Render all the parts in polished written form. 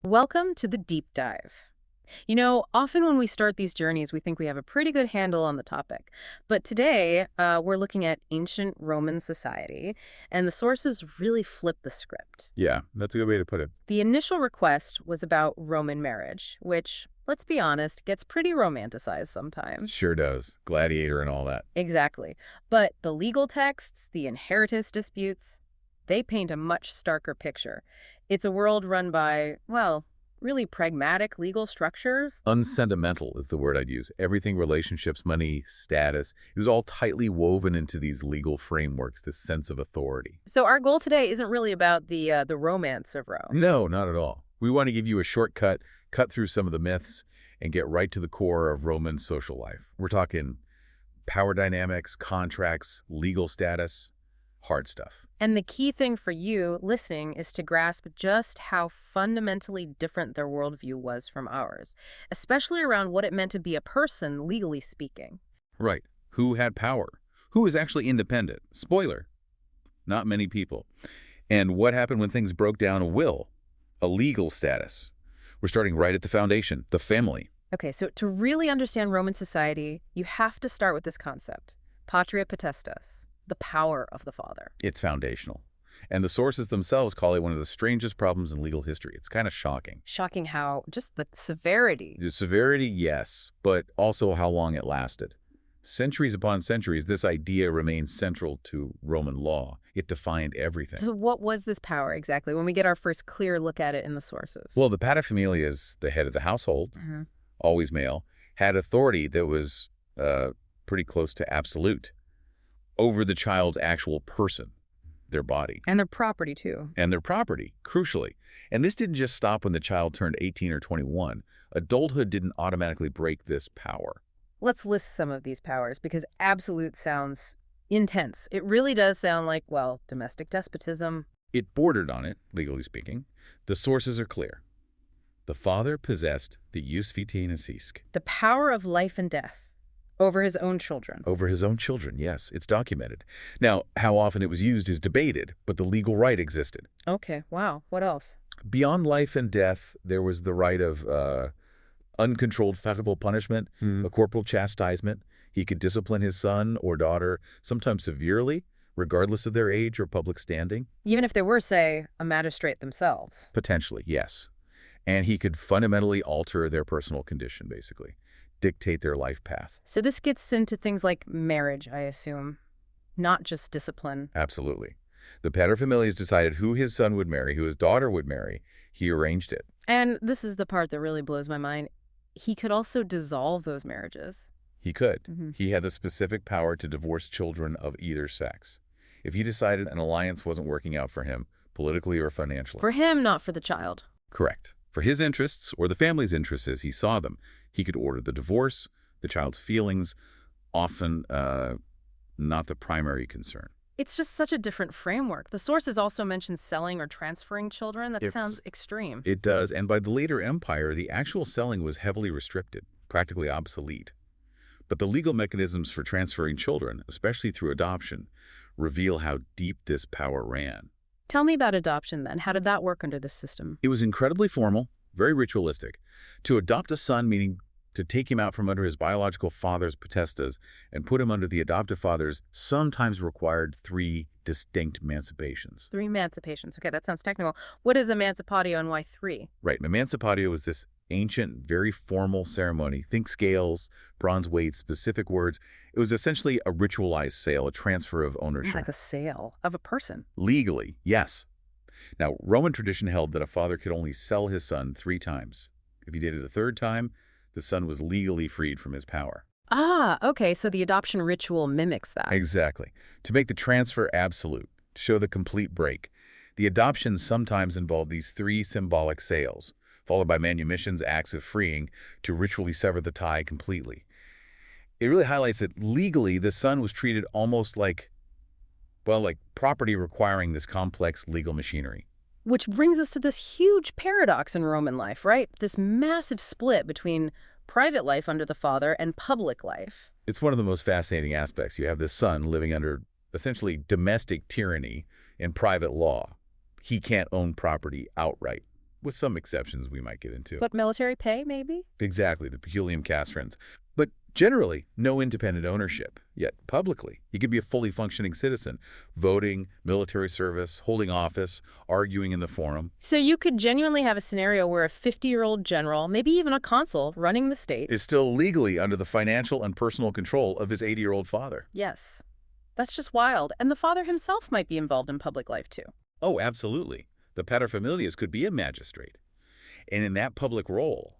Welcome to the deep dive. Often when we start these journeys, we think we have a pretty good handle on the topic. But today, we're looking at ancient Roman society, and the sources really flip the script. Yeah, that's a good way to put it. The initial request was about Roman marriage, which, let's be honest, gets pretty romanticized sometimes. Sure does. Gladiator and all that. Exactly. But the legal texts, the inheritance disputes, they paint a much starker picture. It's a world run by, well, really pragmatic legal structures. Unsentimental is the word I'd use. Everything, relationships, money, status, it was all tightly woven into these legal frameworks, this sense of authority. So our goal today isn't really about the romance of Rome. No, not at all. We want to give you a shortcut, cut through some of the myths, and get right to the core of Roman social life. We're talking power dynamics, contracts, legal status, hard stuff. And the key thing for you listening is to grasp just how fundamentally different their worldview was from ours, especially around what it meant to be a person, legally speaking. Right. Who had power? Who was actually independent? Spoiler, not many people. And what happened when things broke down? A will, a legal status. We're starting right at the foundation, the family. Okay, so to really understand Roman society, you have to start with this concept, patria potestas, the power of the father. It's foundational. And the sources themselves call it one of the strangest problems in legal history. It's kind of shocking. Shocking how just the severity. The severity, yes, but also how long it lasted. Centuries upon centuries, this idea remained central to Roman law. It defined everything. So what was this power exactly when we get our first clear look at it in the sources? Well, the paterfamilias, the head of the household, always male, had authority that was pretty close to absolute over the child's actual person, their body. And their property, too. And their property, crucially. And this didn't just stop when the child turned 18 or 21. Adulthood didn't automatically break this power. Let's list some of these powers, because absolute sounds intense. It really does sound like, well, domestic despotism. It bordered on it, legally speaking. The sources are clear. The father possessed the jus vitae nascisque. The power of life and death. Over his own children. Over his own children, yes. It's documented. Now, how often it was used is debated, but the legal right existed. Okay, wow. What else? Beyond life and death, there was the right of uncontrolled federal punishment, a corporal chastisement. He could discipline his son or daughter, sometimes severely, regardless of their age or public standing. Even if they were, say, a magistrate themselves. Potentially, yes. And he could fundamentally alter their personal condition, basically. Dictate their life path. So this gets into things like marriage, I assume, not just discipline. Absolutely. The paterfamilias decided who his son would marry, who his daughter would marry. He arranged it. And this is the part that really blows my mind. He could also dissolve those marriages. He could. He had the specific power to divorce children of either sex. If he decided an alliance wasn't working out for him, politically or financially. For him, not for the child. Correct. For his interests, or the family's interests as he saw them, he could order the divorce, the child's feelings, often not the primary concern. It's just such a different framework. The sources also mention selling or transferring children. That sounds extreme. It does, and by the later empire, the actual selling was heavily restricted, practically obsolete. But the legal mechanisms for transferring children, especially through adoption, reveal how deep this power ran. Tell me about adoption, then. How did that work under this system? It was incredibly formal, very ritualistic. To adopt a son, meaning to take him out from under his biological father's potestas and put him under the adoptive father's, sometimes required 3 distinct emancipations. 3 emancipations. Okay, that sounds technical. What is emancipatio and why 3? Right. Emancipatio was this ancient, very formal ceremony. Think scales, bronze weights, specific words. It was essentially a ritualized sale, a transfer of ownership. Like a sale of a person. Legally, yes. Now, Roman tradition held that a father could only sell his son 3 times. If he did it a 3rd time, the son was legally freed from his power. Ah, okay, so the adoption ritual mimics that. Exactly. To make the transfer absolute, to show the complete break, the adoption sometimes involved these 3 symbolic sales, followed by manumissions, acts of freeing, to ritually sever the tie completely. It really highlights that legally the son was treated almost like property requiring this complex legal machinery. Which brings us to this huge paradox in Roman life, right? This massive split between private life under the father and public life. It's one of the most fascinating aspects. You have this son living under essentially domestic tyranny in private law. He can't own property outright. with some exceptions we might get into. But military pay, maybe? Exactly, the peculium castrans. But generally, no independent ownership. Yet publicly, he could be a fully functioning citizen, voting, military service, holding office, arguing in the forum. So you could genuinely have a scenario where a 50-year-old general, maybe even a consul running the state. Is still legally under the financial and personal control of his 80-year-old father. Yes. That's just wild. And the father himself might be involved in public life, too. Oh, absolutely. The paterfamilias could be a magistrate. And in that public role,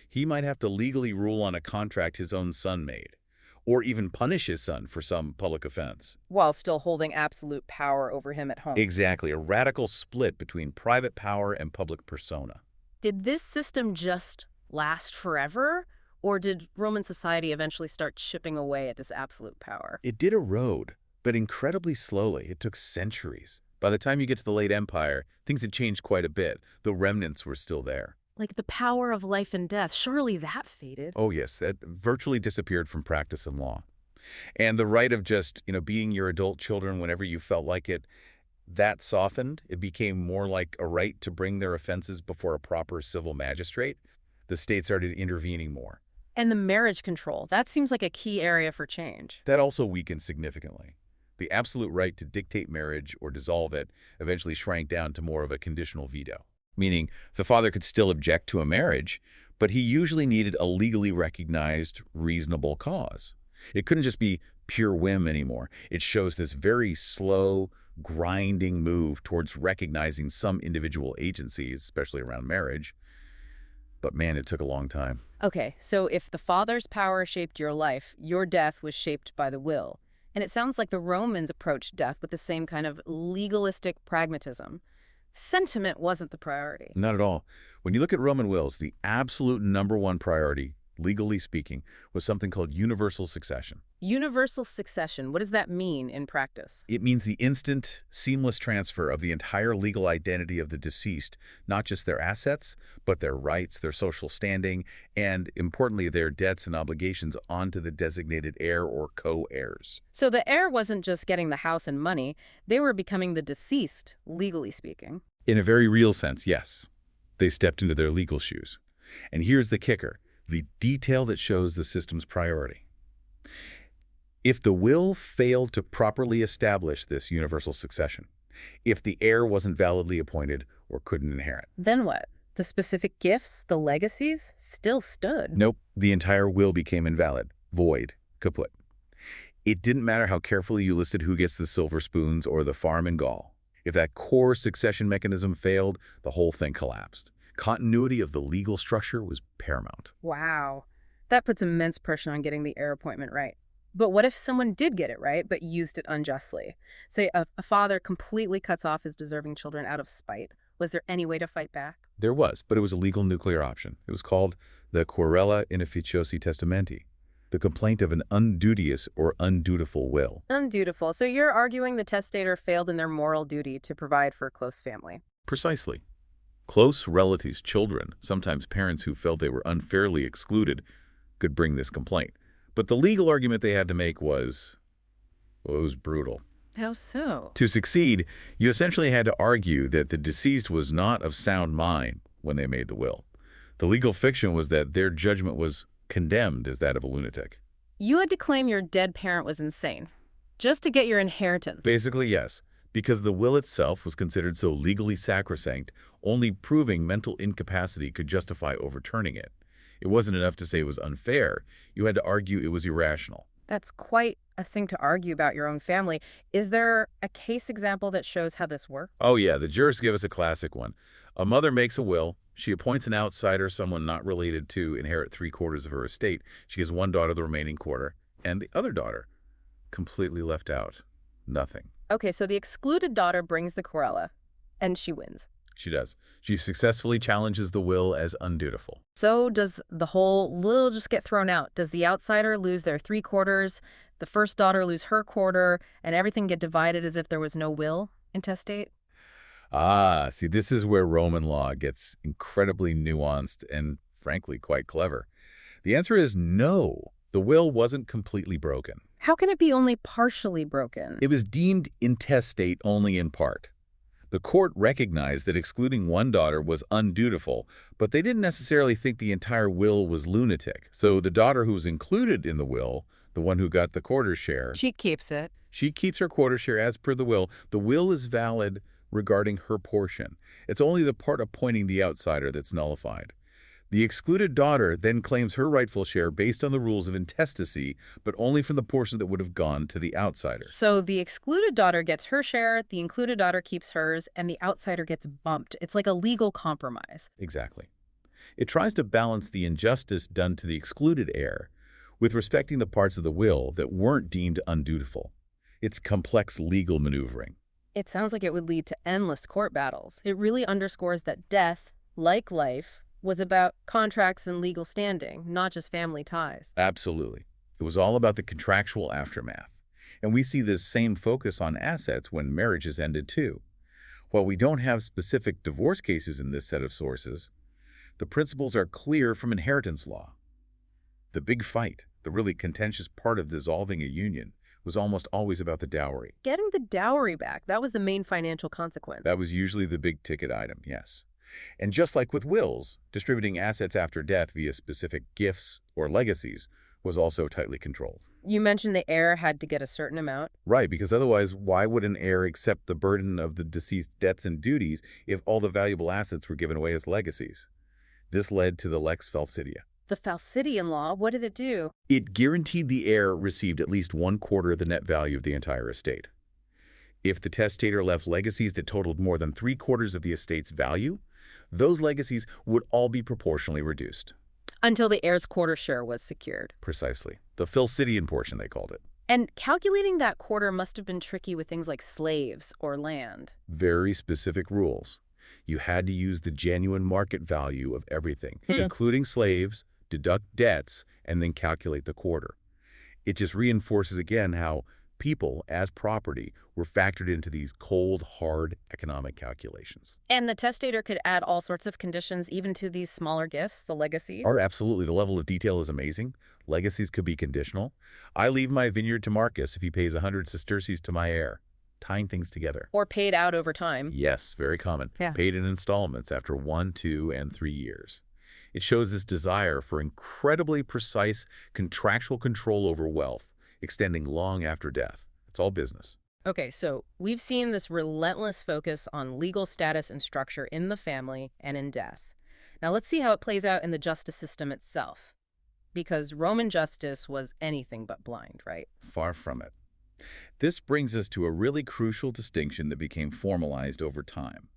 he might have to legally rule on a contract his own son made, or even punish his son for some public offense. While still holding absolute power over him at home. Exactly, a radical split between private power and public persona. Did this system just last forever? Or did Roman society eventually start chipping away at this absolute power? It did erode, but incredibly slowly. It took centuries. By the time you get to the late Empire, things had changed quite a bit, though remnants were still there. Like the power of life and death, surely that faded. Oh, yes, that virtually disappeared from practice and law. And the right of just, being your adult children whenever you felt like it, that softened. It became more like a right to bring their offenses before a proper civil magistrate. The state started intervening more. And the marriage control, that seems like a key area for change. That also weakened significantly. The absolute right to dictate marriage or dissolve it eventually shrank down to more of a conditional veto, meaning the father could still object to a marriage, but he usually needed a legally recognized, reasonable cause. It couldn't just be pure whim anymore. It shows this very slow, grinding move towards recognizing some individual agencies, especially around marriage. But man, it took a long time. Okay, so if the father's power shaped your life, your death was shaped by the will. And it sounds like the Romans approached death with the same kind of legalistic pragmatism. Sentiment wasn't the priority. Not at all. When you look at Roman wills, the absolute #1 priority, legally speaking, was something called universal succession. Universal succession, what does that mean in practice? It means the instant, seamless transfer of the entire legal identity of the deceased, not just their assets, but their rights, their social standing, and, importantly, their debts and obligations onto the designated heir or co-heirs. So the heir wasn't just getting the house and money, they were becoming the deceased, legally speaking. In a very real sense, yes. They stepped into their legal shoes. And here's the kicker, the detail that shows the system's priority. If the will failed to properly establish this universal succession, if the heir wasn't validly appointed or couldn't inherit. Then what? The specific gifts, the legacies, still stood. Nope, the entire will became invalid, void, kaput. It didn't matter how carefully you listed who gets the silver spoons or the farm in Gaul. If that core succession mechanism failed, the whole thing collapsed. Continuity of the legal structure was paramount. Wow. That puts immense pressure on getting the heir appointment right. But what if someone did get it right, but used it unjustly? Say a father completely cuts off his deserving children out of spite. Was there any way to fight back? There was, but it was a legal nuclear option. It was called the querela inefficiosi testamenti, the complaint of an unduteous or undutiful will. Undutiful. So you're arguing the testator failed in their moral duty to provide for a close family. Precisely. Close relatives, children, sometimes parents who felt they were unfairly excluded, could bring this complaint. But the legal argument they had to make was, well, it was brutal. How so? To succeed, you essentially had to argue that the deceased was not of sound mind when they made the will. The legal fiction was that their judgment was condemned as that of a lunatic. You had to claim your dead parent was insane, just to get your inheritance. Basically, yes, because the will itself was considered so legally sacrosanct, only proving mental incapacity could justify overturning it. It wasn't enough to say it was unfair. You had to argue it was irrational. That's quite a thing to argue about your own family. Is there a case example that shows how this works? Oh yeah, the jurists give us a classic one. A mother makes a will. She appoints an outsider, someone not related, to inherit 3/4 of her estate. She gives one daughter the remaining quarter, and the other daughter, completely left out. Nothing. Okay, so the excluded daughter brings the querela, and she wins. She does. She successfully challenges the will as undutiful. So does the whole will just get thrown out? Does the outsider lose their 3/4, the first daughter lose her quarter, and everything get divided as if there was no will intestate? Ah, see, this is where Roman law gets incredibly nuanced and, frankly, quite clever. The answer is no. The will wasn't completely broken. How can it be only partially broken? It was deemed intestate only in part. The court recognized that excluding one daughter was undutiful, but they didn't necessarily think the entire will was lunatic. So the daughter who was included in the will, the one who got the quarter share, She keeps it. she keeps her quarter share as per the will. The will is valid regarding her portion. It's only the part appointing the outsider that's nullified. The excluded daughter then claims her rightful share based on the rules of intestacy, but only from the portion that would have gone to the outsiders. So the excluded daughter gets her share, the included daughter keeps hers, and the outsider gets bumped. It's like a legal compromise. Exactly. It tries to balance the injustice done to the excluded heir with respecting the parts of the will that weren't deemed undutiful. It's complex legal maneuvering. It sounds like it would lead to endless court battles. It really underscores that death, like life, was about contracts and legal standing, not just family ties. Absolutely. It was all about the contractual aftermath. And we see this same focus on assets when marriage is ended too. While we don't have specific divorce cases in this set of sources, the principles are clear from inheritance law. The big fight, the really contentious part of dissolving a union, was almost always about the dowry. Getting the dowry back, that was the main financial consequence. That was usually the big ticket item, yes. And just like with wills, distributing assets after death via specific gifts or legacies was also tightly controlled. You mentioned the heir had to get a certain amount. Right, because otherwise, why would an heir accept the burden of the deceased debts and duties if all the valuable assets were given away as legacies? This led to the Lex Falsidia. The Falsidian law, what did it do? It guaranteed the heir received at least 1/4 of the net value of the entire estate. If the testator left legacies that totaled more than 3/4 of the estate's value, those legacies would all be proportionally reduced. Until the heir's quarter share was secured. Precisely. The Falsidian portion, they called it. And calculating that quarter must have been tricky with things like slaves or land. Very specific rules. You had to use the genuine market value of everything, including slaves, deduct debts, and then calculate the quarter. It just reinforces again how people, as property, were factored into these cold, hard economic calculations. And the testator could add all sorts of conditions even to these smaller gifts, the legacies? Oh, absolutely. The level of detail is amazing. Legacies could be conditional. I leave my vineyard to Marcus if he pays 100 sesterces to my heir, tying things together. Or paid out over time. Yes, very common. Yeah. Paid in installments after 1, 2, and 3 years. It shows this desire for incredibly precise contractual control over wealth, extending long after death. It's all business. Okay, so we've seen this relentless focus on legal status and structure in the family and in death. Now let's see how it plays out in the justice system itself. Because Roman justice was anything but blind, right? Far from it. This brings us to a really crucial distinction that became formalized over time.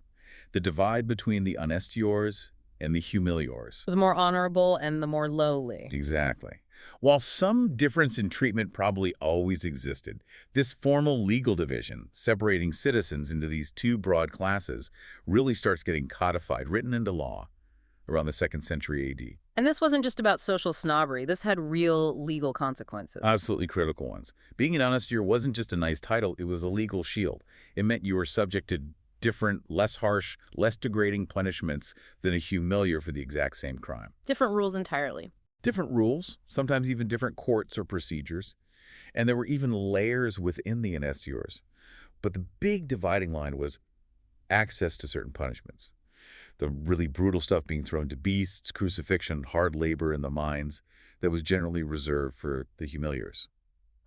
The divide between the honestiores and the humiliores. The more honorable and the more lowly. Exactly. While some difference in treatment probably always existed, this formal legal division, separating citizens into these two broad classes, really starts getting codified, written into law, around the 2nd century AD. And this wasn't just about social snobbery. This had real legal consequences. Absolutely critical ones. Being an honestior wasn't just a nice title, it was a legal shield. It meant you were subject to different, less harsh, less degrading punishments than a humilior for the exact same crime. Different rules entirely. Different rules, sometimes even different courts or procedures. And there were even layers within the honestiores. But the big dividing line was access to certain punishments. The really brutal stuff being thrown to beasts, crucifixion, hard labor in the mines, that was generally reserved for the humiliors.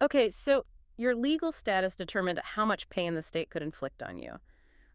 Okay, so your legal status determined how much pain the state could inflict on you.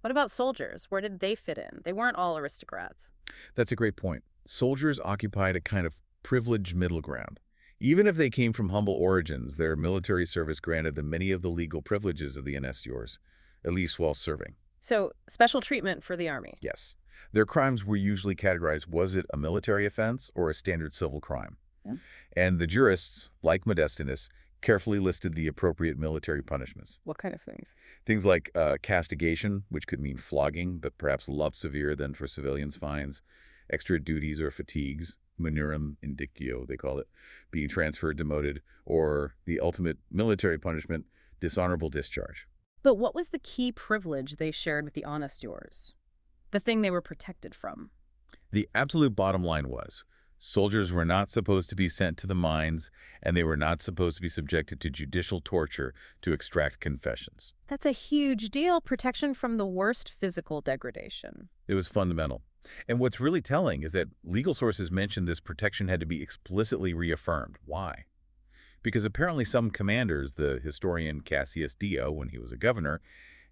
What about soldiers? Where did they fit in? They weren't all aristocrats. That's a great point. Soldiers occupied a kind of privileged middle ground. Even if they came from humble origins, their military service granted them many of the legal privileges of the honestiores, at least while serving. So, special treatment for the army. Yes. Their crimes were usually categorized, was it a military offense or a standard civil crime? Yeah. And the jurists, like Modestinus, carefully listed the appropriate military punishments. What kind of things? Things like castigation, which could mean flogging, but perhaps a lot severe than for civilians' fines, extra duties or fatigues, manurum indictio, they call it, being transferred, demoted, or the ultimate military punishment, dishonorable discharge. But what was the key privilege they shared with the honestiores? The thing they were protected from? The absolute bottom line was, Soldiers were not supposed to be sent to the mines, and they were not supposed to be subjected to judicial torture to extract confessions. That's a huge deal, protection from the worst physical degradation. It was fundamental. And what's really telling is that legal sources mention this protection had to be explicitly reaffirmed. Why? Because apparently some commanders, the historian Cassius Dio, when he was a governor,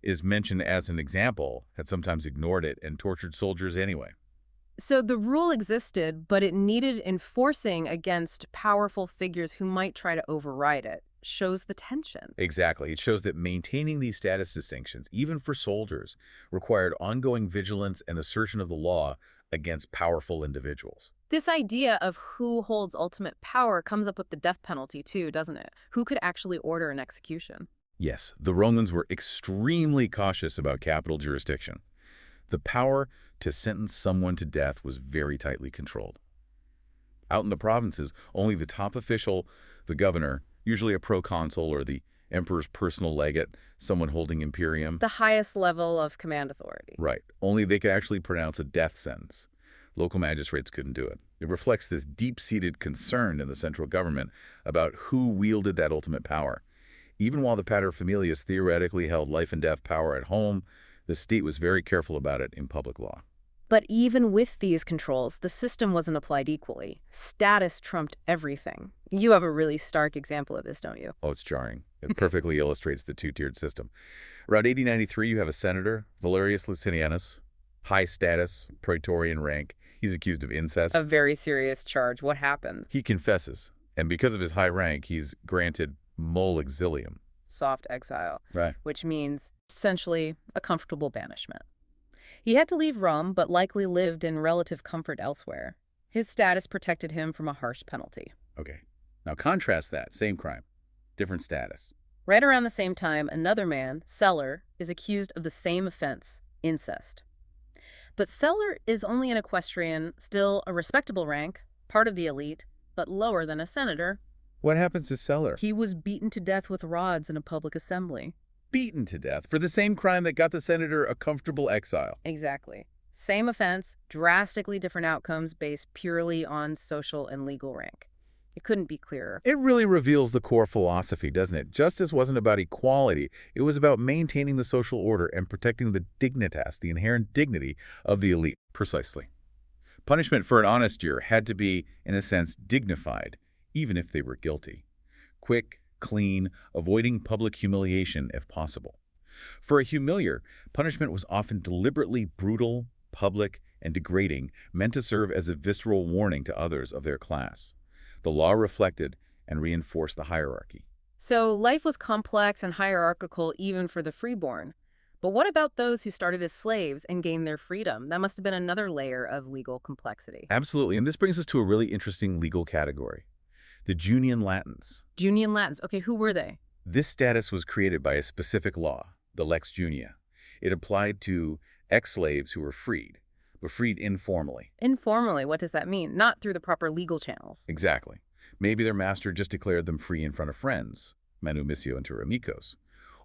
is mentioned as an example, had sometimes ignored it and tortured soldiers anyway. So the rule existed, but it needed enforcing against powerful figures who might try to override it. Shows the tension. Exactly. It shows that maintaining these status distinctions, even for soldiers, required ongoing vigilance and assertion of the law against powerful individuals. This idea of who holds ultimate power comes up with the death penalty too, doesn't it? Who could actually order an execution? Yes, the Romans were extremely cautious about capital jurisdiction. The power to sentence someone to death was very tightly controlled. Out in the provinces, only the top official, the governor, usually a proconsul or the emperor's personal legate, someone holding imperium. The highest level of command authority. Right. Only they could actually pronounce a death sentence. Local magistrates couldn't do it. It reflects this deep-seated concern in the central government about who wielded that ultimate power. Even while the paterfamilias theoretically held life and death power at home, the state was very careful about it in public law. But even with these controls, the system wasn't applied equally. Status trumped everything. You have a really stark example of this, don't you? Oh, it's jarring. It perfectly illustrates the two-tiered system. Around 8093, you have a senator, Valerius Licinianus, high status, praetorian rank. He's accused of incest. A very serious charge. What happened? He confesses, and because of his high rank, he's granted mole exilium. Soft exile. Right. Which means, essentially, a comfortable banishment. He had to leave Rome, but likely lived in relative comfort elsewhere. His status protected him from a harsh penalty. Okay. Now contrast that. Same crime. Different status. Right around the same time, another man, Celer, is accused of the same offense, incest. But Celer is only an equestrian, still a respectable rank, part of the elite, but lower than a senator. What happens to Celer? He was beaten to death with rods in a public assembly. Beaten to death for the same crime that got the senator a comfortable exile. Exactly. Same offense, drastically different outcomes based purely on social and legal rank. It couldn't be clearer. It really reveals the core philosophy, doesn't it? Justice wasn't about equality. It was about maintaining the social order and protecting the dignitas, the inherent dignity of the elite. Precisely. Punishment for an honest juror had to be, in a sense, dignified, even if they were guilty. Quick, clean, avoiding public humiliation if possible. For a humiliar, punishment was often deliberately brutal, public, and degrading, meant to serve as a visceral warning to others of their class. The law reflected and reinforced the hierarchy. So life was complex and hierarchical even for the freeborn. But what about those who started as slaves and gained their freedom? That must have been another layer of legal complexity. Absolutely, and this brings us to a really interesting legal category. The Junian Latins. Junian Latins. Okay, who were they? This status was created by a specific law, the Lex Junia. It applied to ex-slaves who were freed, but freed informally. Informally, what does that mean? Not through the proper legal channels. Exactly. Maybe their master just declared them free in front of friends, manumissio inter amicos,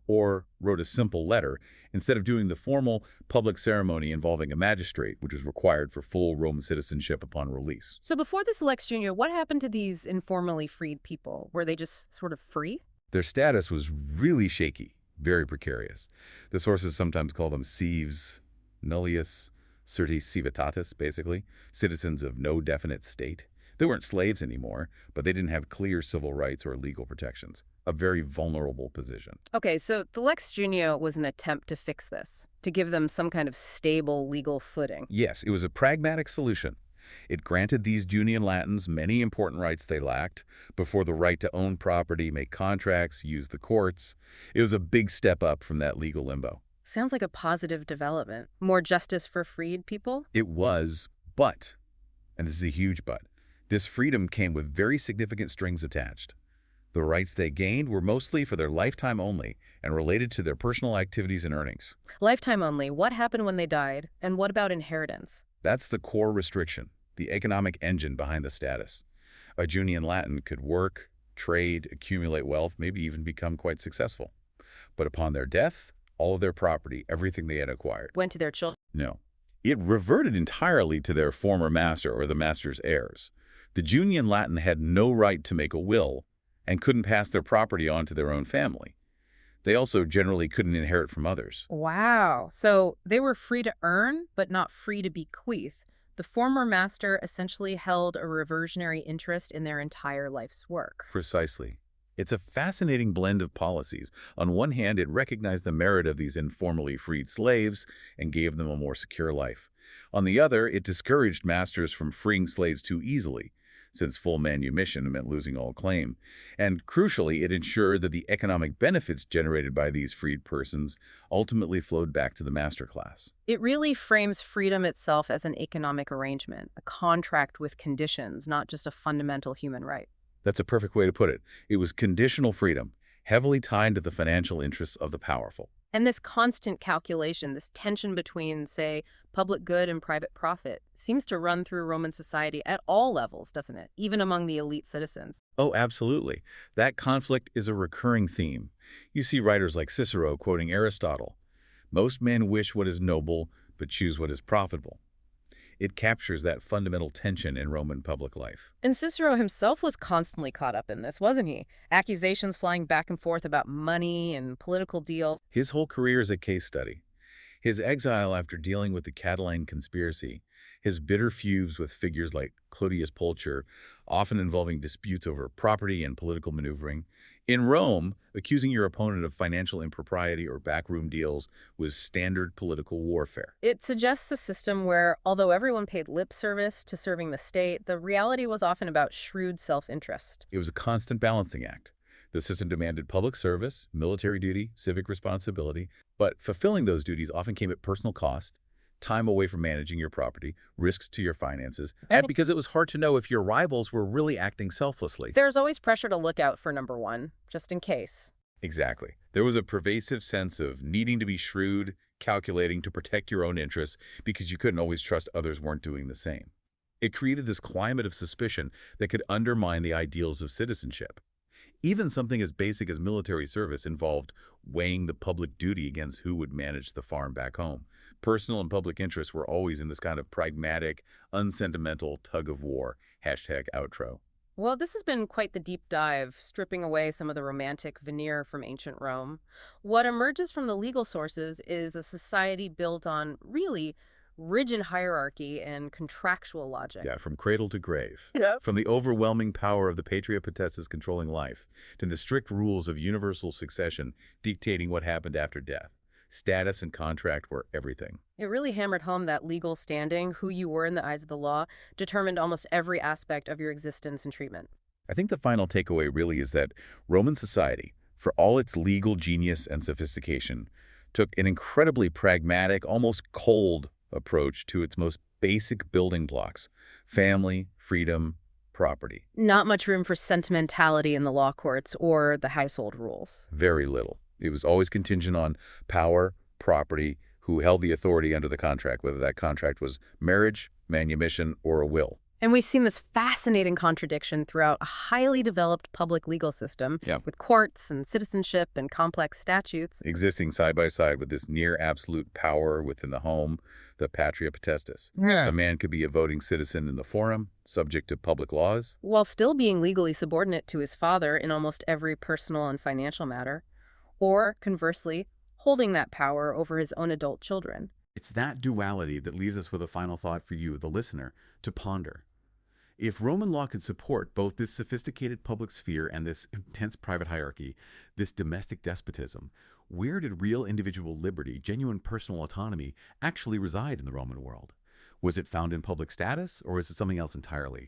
or wrote a simple letter instead of doing the formal public ceremony involving a magistrate, which was required for full Roman citizenship upon release. So before this Lex Junior, what happened to these informally freed people? Were they just sort of free? Their status was really shaky, very precarious. The sources sometimes call them civs, nullius, certis civitatis, basically, citizens of no definite state. They weren't slaves anymore, but they didn't have clear civil rights or legal protections. A very vulnerable position. Okay, so the Lex Junior was an attempt to fix this, to give them some kind of stable legal footing. Yes, it was a pragmatic solution. It granted these Junian Latins many important rights they lacked before the right to own property, make contracts, use the courts. It was a big step up from that legal limbo. Sounds like a positive development. More justice for freed people? It was, but, and this is a huge but, this freedom came with very significant strings attached. The rights they gained were mostly for their lifetime only and related to their personal activities and earnings. Lifetime only. What happened when they died? And what about inheritance? That's the core restriction, the economic engine behind the status. A Junian Latin could work, trade, accumulate wealth, maybe even become quite successful. But upon their death, all of their property, everything they had acquired. Went to their children? No. It reverted entirely to their former master or the master's heirs. The Juni in Latin had no right to make a will and couldn't pass their property on to their own family. They also generally couldn't inherit from others. Wow. So they were free to earn, but not free to bequeath. The former master essentially held a reversionary interest in their entire life's work. Precisely. It's a fascinating blend of policies. On one hand, it recognized the merit of these informally freed slaves and gave them a more secure life. On the other, it discouraged masters from freeing slaves too easily, since full manumission meant losing all claim. And crucially, it ensured that the economic benefits generated by these freed persons ultimately flowed back to the master class. It really frames freedom itself as an economic arrangement, a contract with conditions, not just a fundamental human right. That's a perfect way to put it. It was conditional freedom, heavily tied to the financial interests of the powerful. And this constant calculation, this tension between, say, public good and private profit, seems to run through Roman society at all levels, doesn't it? Even among the elite citizens. Oh, absolutely. That conflict is a recurring theme. You see writers like Cicero quoting Aristotle. Most men wish what is noble, but choose what is profitable. It captures that fundamental tension in Roman public life. And Cicero himself was constantly caught up in this, wasn't he? Accusations flying back and forth about money and political deals. His whole career is a case study. His exile after dealing with the Catalan conspiracy, his bitter feuds with figures like Clodius Pulcher, often involving disputes over property and political maneuvering. In Rome, accusing your opponent of financial impropriety or backroom deals was standard political warfare. It suggests a system where, although everyone paid lip service to serving the state, the reality was often about shrewd self-interest. It was a constant balancing act. The system demanded public service, military duty, civic responsibility, but fulfilling those duties often came at personal cost, time away from managing your property, risks to your finances, and because it was hard to know if your rivals were really acting selflessly. There's always pressure to look out for number one, just in case. Exactly. There was a pervasive sense of needing to be shrewd, calculating to protect your own interests because you couldn't always trust others weren't doing the same. It created this climate of suspicion that could undermine the ideals of citizenship. Even something as basic as military service involved weighing the public duty against who would manage the farm back home. Personal and public interests were always in this kind of pragmatic, unsentimental tug-of-war. #outro. Well, this has been quite the deep dive, stripping away some of the romantic veneer from ancient Rome. What emerges from the legal sources is a society built on really rigid hierarchy and contractual logic. Yeah, from cradle to grave. Yeah. From the overwhelming power of the patria potestas controlling life to the strict rules of universal succession dictating what happened after death. Status and contract were everything. It really hammered home that legal standing, who you were in the eyes of the law, determined almost every aspect of your existence and treatment. I think the final takeaway really is that Roman society, for all its legal genius and sophistication, took an incredibly pragmatic, almost cold approach to its most basic building blocks: family, freedom, property. Not much room for sentimentality in the law courts or the household rules. Very little. It was always contingent on power, property, who held the authority under the contract, whether that contract was marriage, manumission, or a will. And we've seen this fascinating contradiction throughout a highly developed public legal system with courts and citizenship and complex statutes. Existing side by side with this near absolute power within the home, the patria potestas. Yeah. A man could be a voting citizen in the forum, subject to public laws, While still being legally subordinate to his father in almost every personal and financial matter. Or, conversely, holding that power over his own adult children. It's that duality that leaves us with a final thought for you, the listener, to ponder. If Roman law could support both this sophisticated public sphere and this intense private hierarchy, this domestic despotism, where did real individual liberty, genuine personal autonomy, actually reside in the Roman world? Was it found in public status, or is it something else entirely?